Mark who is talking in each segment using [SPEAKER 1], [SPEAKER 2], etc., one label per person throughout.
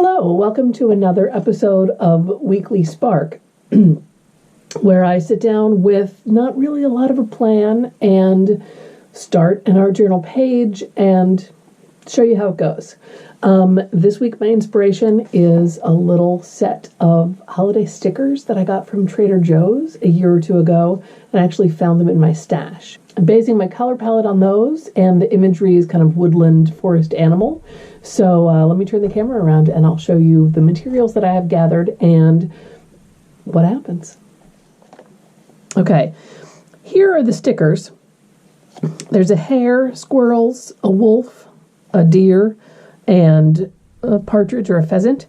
[SPEAKER 1] Hello, welcome to another episode of Weekly Spark, where I sit down with not really a lot of a plan and start an art journal page and show you how it goes. This week my inspiration is a little set of holiday stickers that I got from Trader Joe's a year or two ago, and I actually found them in my stash. I'm basing my color palette on those, and the imagery is kind of woodland forest animal. So let me turn the camera around and I'll show you the materials that I have gathered and what happens. Okay, here are the stickers. There's a hare, squirrels, a wolf, a deer, and a partridge or a pheasant.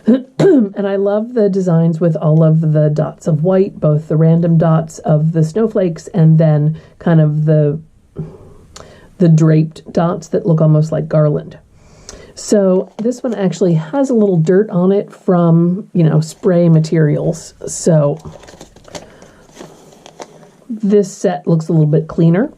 [SPEAKER 1] And I love the designs with all of the dots of white, both the random dots of the snowflakes and then kind of the draped dots that look almost like garland. So this one actually has a little dirt on it from, spray materials. So this set looks a little bit cleaner.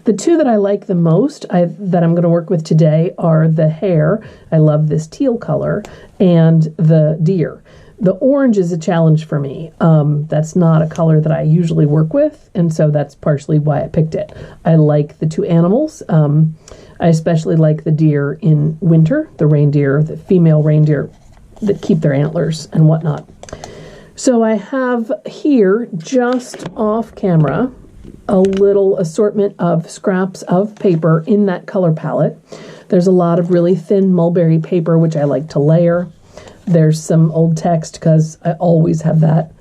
[SPEAKER 1] The two that I like the most that I'm going to work with today are the hare. I love this teal color, and the deer. The orange is a challenge for me. That's not a color that I usually work with, and so that's partially why I picked it. I like the two animals. I especially like the deer in winter, the reindeer, the female reindeer that keep their antlers and whatnot. So I have here, just off camera, a little assortment of scraps of paper in that color palette. There's a lot of really thin mulberry paper, which I like to layer. There's some old text because I always have that.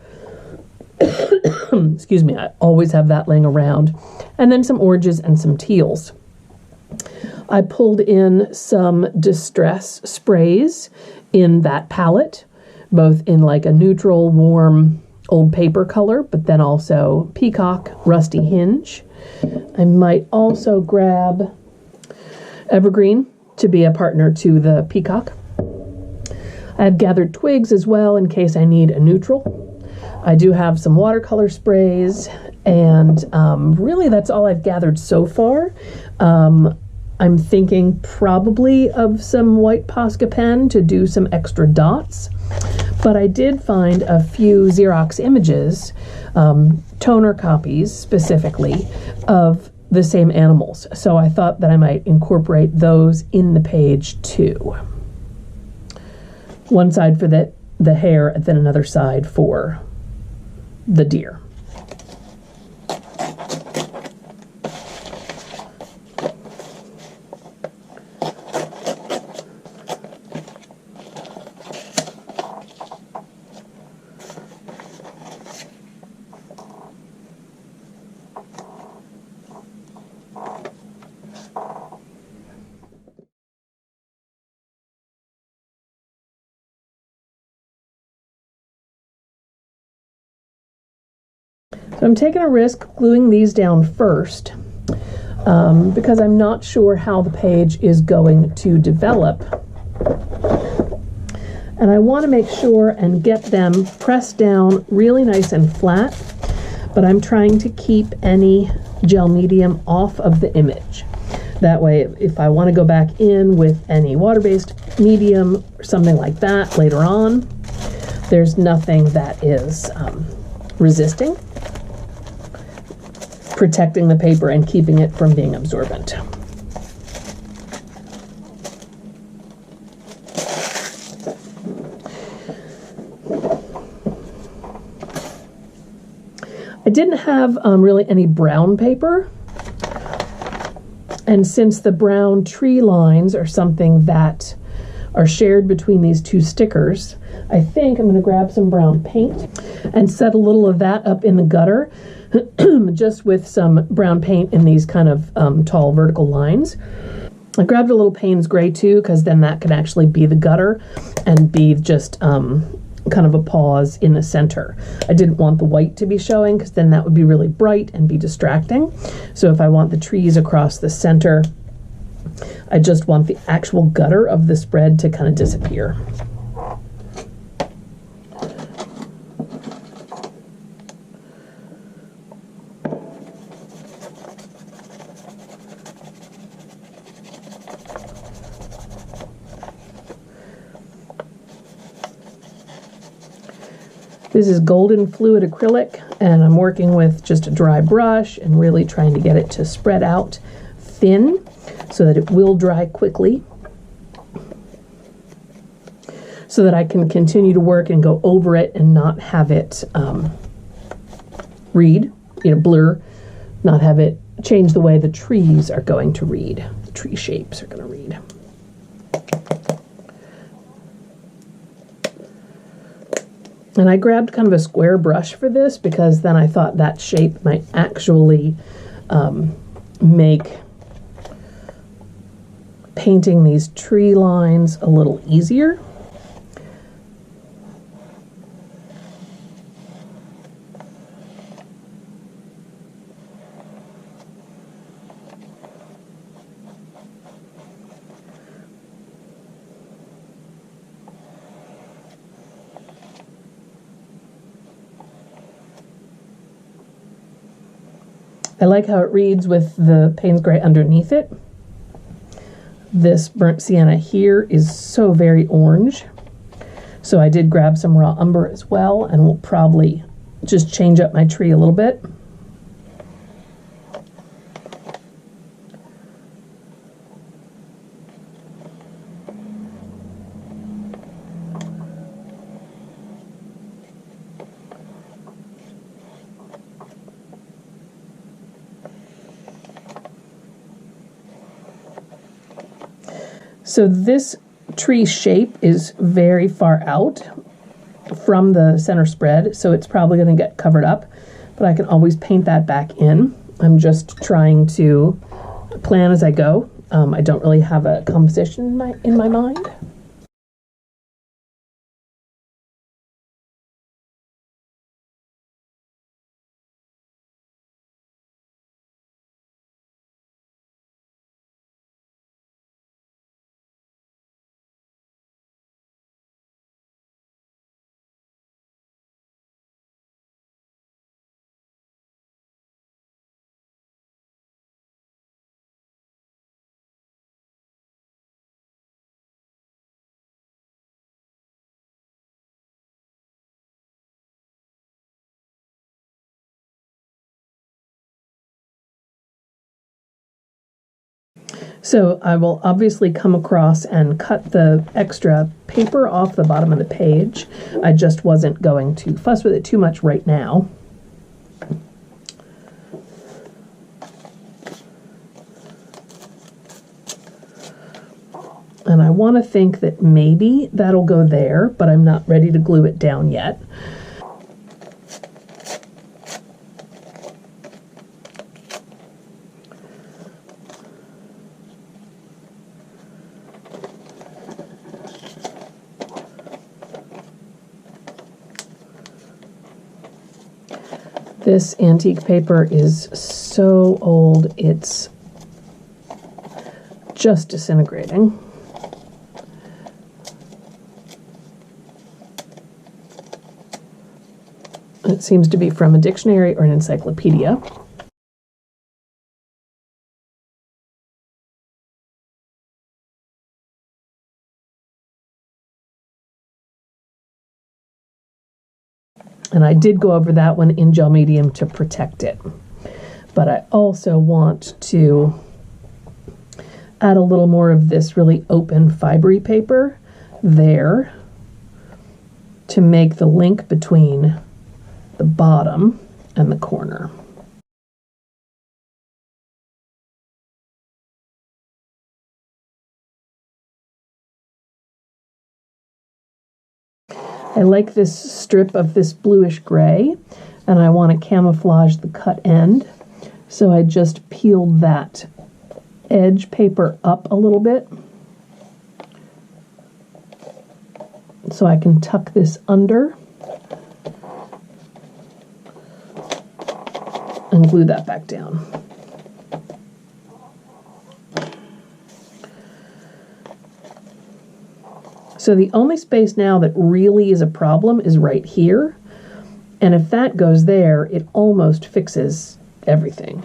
[SPEAKER 1] Excuse me, I always have that laying around. And then some oranges and some teals. I pulled in some distress sprays in that palette, both in like a neutral, warm, old paper color, but then also peacock, rusty hinge. I might also grab evergreen to be a partner to the peacock. I've gathered twigs as well in case I need a neutral. I do have some watercolor sprays, and really that's all I've gathered so far. I'm thinking probably of some white Posca pen to do some extra dots. But I did find a few Xerox images, toner copies specifically, of the same animals. So I thought that I might incorporate those in the page too. One side for the hare, and then another side for the deer. So I'm taking a risk gluing these down first because I'm not sure how the page is going to develop. And I want to make sure and get them pressed down really nice and flat, but I'm trying to keep any gel medium off of the image. That way, if I want to go back in with any water-based medium or something like that later on, there's nothing that is resisting, protecting the paper and keeping it from being absorbent. I didn't have really any brown paper, and since the brown tree lines are something that are shared between these two stickers, I think I'm going to grab some brown paint and set a little of that up in the gutter, just with some brown paint in these kind of tall vertical lines. I grabbed a little Payne's Gray too, because then that could actually be the gutter and be just kind of a pause in the center. I didn't want the white to be showing because then that would be really bright and be distracting. So if I want the trees across the center, I just want the actual gutter of the spread to kind of disappear. This is golden fluid acrylic, and I'm working with just a dry brush and really trying to get it to spread out thin so that it will dry quickly, so that I can continue to work and go over it and not have it read, blur, not have it change the way the trees are going to read, the tree shapes are going to read. And I grabbed kind of a square brush for this because then I thought that shape might actually make painting these tree lines a little easier. I like how it reads with the Payne's Gray underneath it. This burnt sienna here is so very orange. So I did grab some raw umber as well, and we'll probably just change up my tree a little bit. So this tree shape is very far out from the center spread, so it's probably going to get covered up, but I can always paint that back in. I'm just trying to plan as I go. I don't really have a composition in my mind. So I will obviously come across and cut the extra paper off the bottom of the page. I just wasn't going to fuss with it too much right now. And I want to think that maybe that'll go there, but I'm not ready to glue it down yet. This antique paper is so old, it's just disintegrating. It seems to be from a dictionary or an encyclopedia. And I did go over that one in gel medium to protect it. But I also want to add a little more of this really open fibery paper there to make the link between the bottom and the corner. I like this strip of this bluish gray, and I want to camouflage the cut end. So I just peeled that edge paper up a little bit so I can tuck this under and glue that back down. So the only space now that really is a problem is right here. And if that goes there, it almost fixes everything.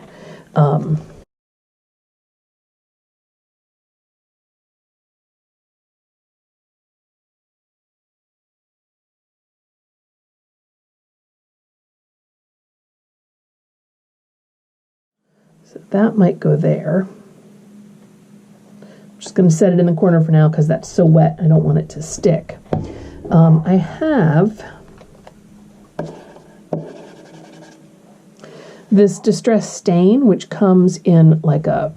[SPEAKER 1] So that might go there. I'm just going to set it in the corner for now because that's so wet. I don't want it to stick. I have this Distress Stain, which comes in like a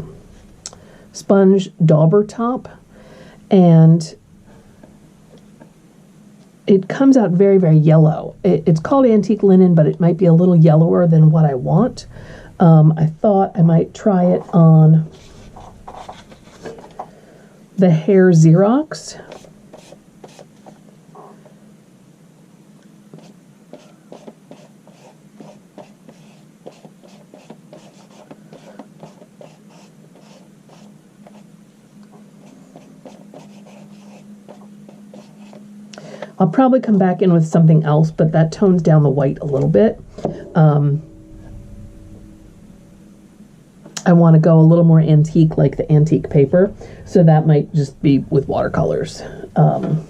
[SPEAKER 1] sponge dauber top, and it comes out very, very yellow. It's called Antique Linen, but it might be a little yellower than what I want. I thought I might try it on the hair Xerox. I'll probably come back in with something else, but that tones down the white a little bit. I want to go a little more antique, like the antique paper, so that might just be with watercolors. I'll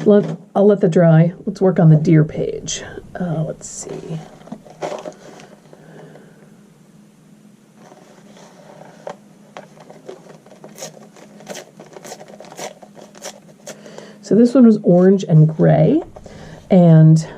[SPEAKER 1] let that dry. Let's work on the deer page. Let's see. So this one was orange and gray, and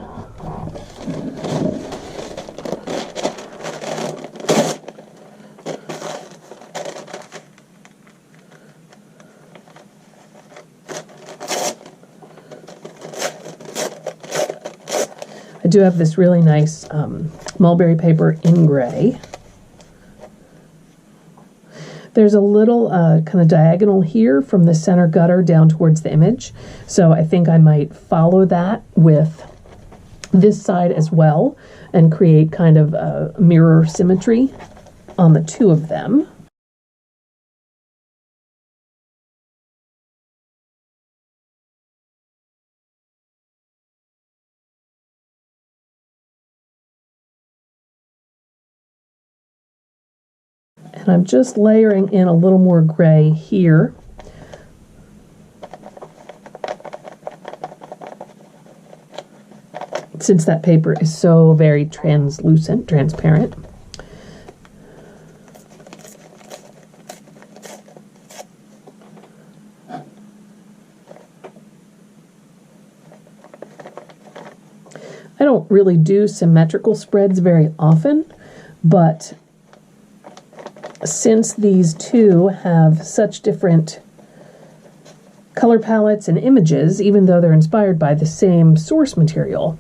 [SPEAKER 1] I do have this really nice mulberry paper in gray. There's a little kind of diagonal here from the center gutter down towards the image. So I think I might follow that with this side as well and create kind of a mirror symmetry on the two of them. And I'm just layering in a little more gray here. Since that paper is so very translucent, transparent. I don't really do symmetrical spreads very often, but since these two have such different color palettes and images, even though they're inspired by the same source material,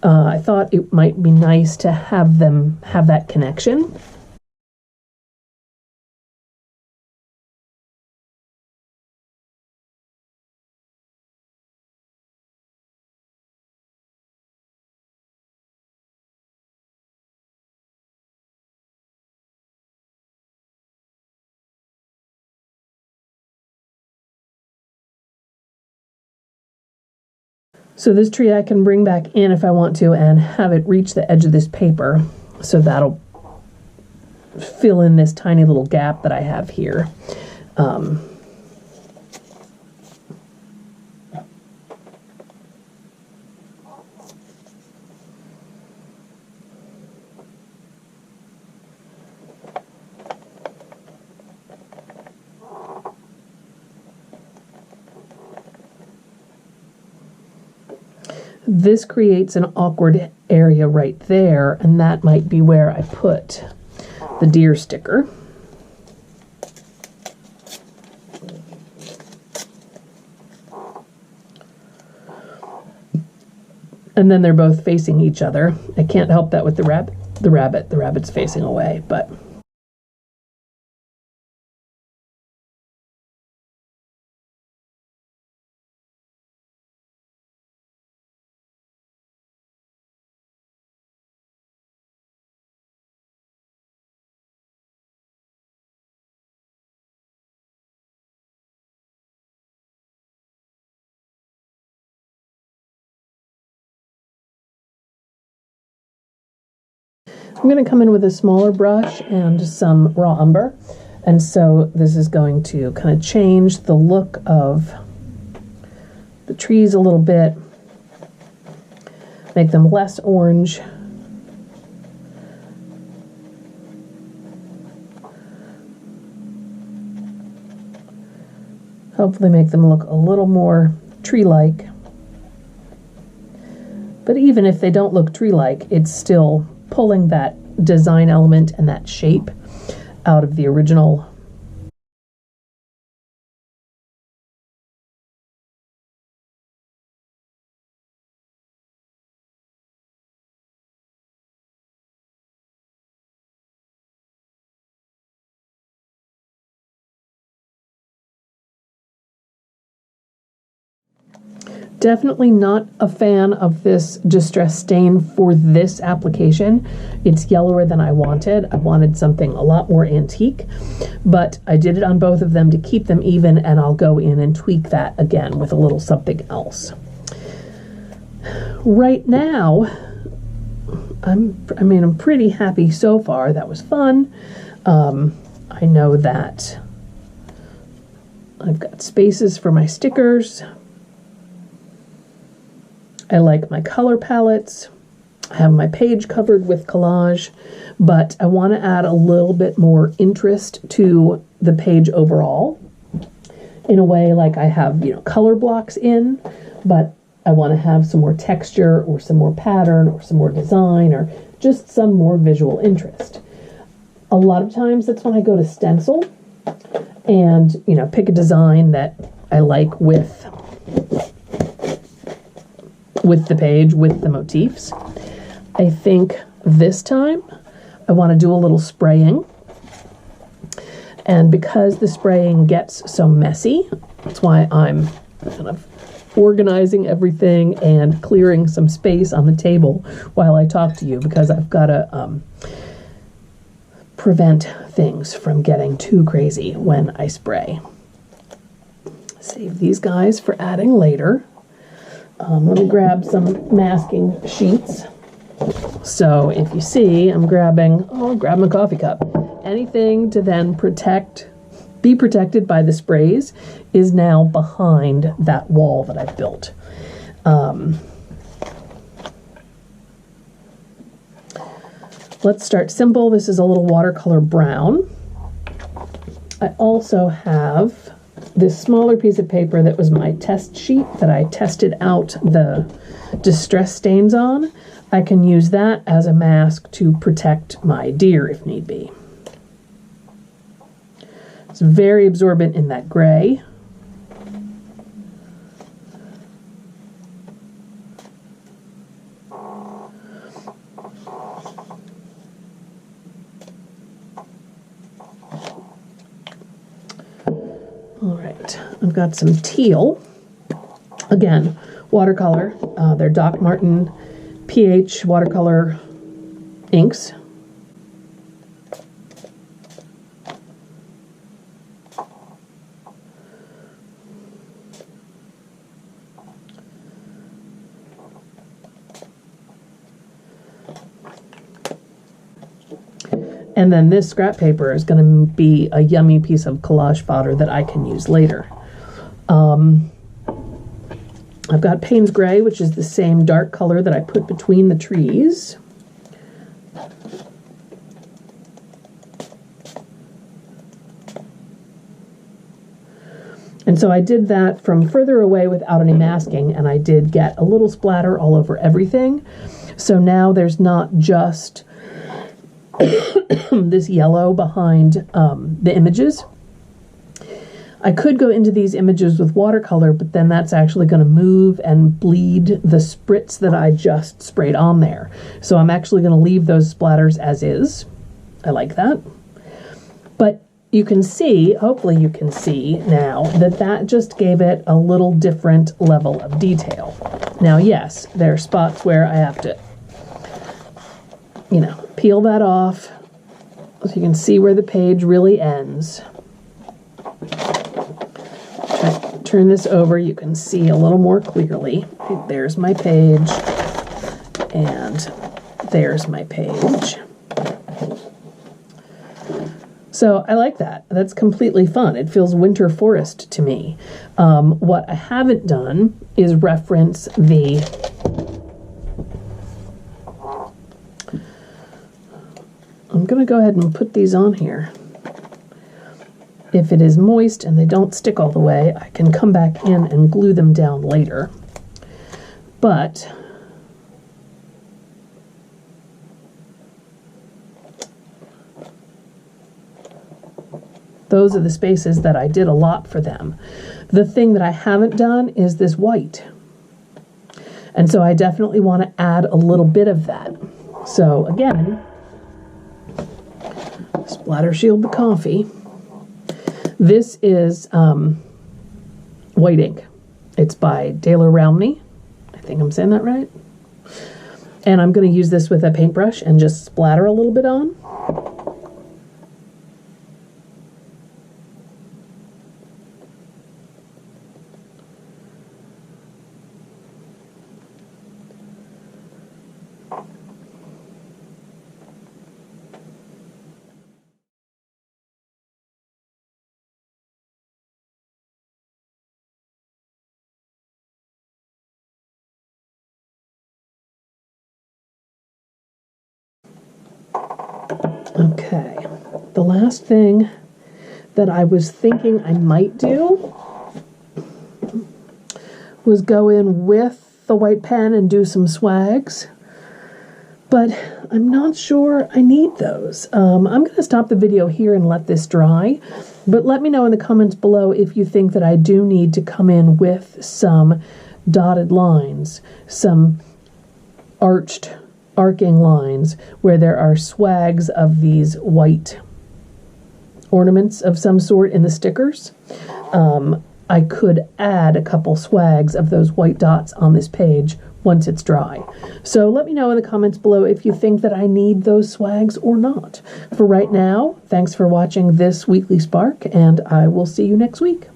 [SPEAKER 1] I thought it might be nice to have them have that connection. So this tree I can bring back in if I want to and have it reach the edge of this paper. So that'll fill in this tiny little gap that I have here. This creates an awkward area right there, and that might be where I put the deer sticker. And then they're both facing each other. I can't help that with the rabbit. The rabbit's facing away, but I'm going to come in with a smaller brush and some raw umber, and so this is going to kind of change the look of the trees a little bit, make them less orange, Hopefully make them look a little more tree-like. But even if they don't look tree-like, it's still pulling that design element and that shape out of the original. Definitely not a fan of this distress stain for this application. It's yellower than I wanted. I wanted something a lot more antique, but I did it on both of them to keep them even, and I'll go in and tweak that again with a little something else. Right now, I'm pretty happy so far. That was fun. I know that I've got spaces for my stickers. I like my color palettes. I have my page covered with collage, but I want to add a little bit more interest to the page overall. In a way, like I have, color blocks in, but I want to have some more texture or some more pattern or some more design or just some more visual interest. A lot of times that's when I go to stencil and, pick a design that I like with the page, with the motifs. I think this time I want to do a little spraying. And because the spraying gets so messy, that's why I'm kind of organizing everything and clearing some space on the table while I talk to you, because I've got to prevent things from getting too crazy when I spray. Save these guys for adding later. Let me grab some masking sheets. So if you see, I'm grabbing a coffee cup. Anything to then be protected by the sprays is now behind that wall that I've built. Let's start simple. This is a little watercolor brown. I also have this smaller piece of paper that was my test sheet that I tested out the distress stains on. I can use that as a mask to protect my deer if need be. It's very absorbent in that gray. I've got some teal. Again, watercolor. They're Doc Martin pH watercolor inks. And then this scrap paper is going to be a yummy piece of collage fodder that I can use later. I've got Payne's Gray, which is the same dark color that I put between the trees. And so I did that from further away without any masking, and I did get a little splatter all over everything. So now there's not just this yellow behind the images. I could go into these images with watercolor, but then that's actually going to move and bleed the spritz that I just sprayed on there. So I'm actually going to leave those splatters as is. I like that. But you can see, hopefully you can see now, that just gave it a little different level of detail. Now, yes, there are spots where I have to, peel that off so you can see where the page really ends. Turn this over, you can see a little more clearly. There's my page, and there's my page. So I like that. That's completely fun. It feels winter forest to me. What I haven't done is reference the I'm going to go ahead and put these on here. if it is moist and they don't stick all the way, I can come back in and glue them down later. But those are the spaces that I did a lot for them. The thing that I haven't done is this white. And so I definitely want to add a little bit of that. So again, splatter shield the coffee. This is white ink. It's by Davies-Reazor. I think I'm saying that right. And I'm going to use this with a paintbrush and just splatter a little bit on. Okay, the last thing that I was thinking I might do was go in with the white pen and do some swags, but I'm not sure I need those. I'm going to stop the video here and let this dry, but let me know in the comments below if you think that I do need to come in with some dotted lines, some arcing lines where there are swags of these white ornaments of some sort in the stickers. I could add a couple swags of those white dots on this page once it's dry. So let me know in the comments below if you think that I need those swags or not. For right now, thanks for watching this Weekly Spark, and I will see you next week.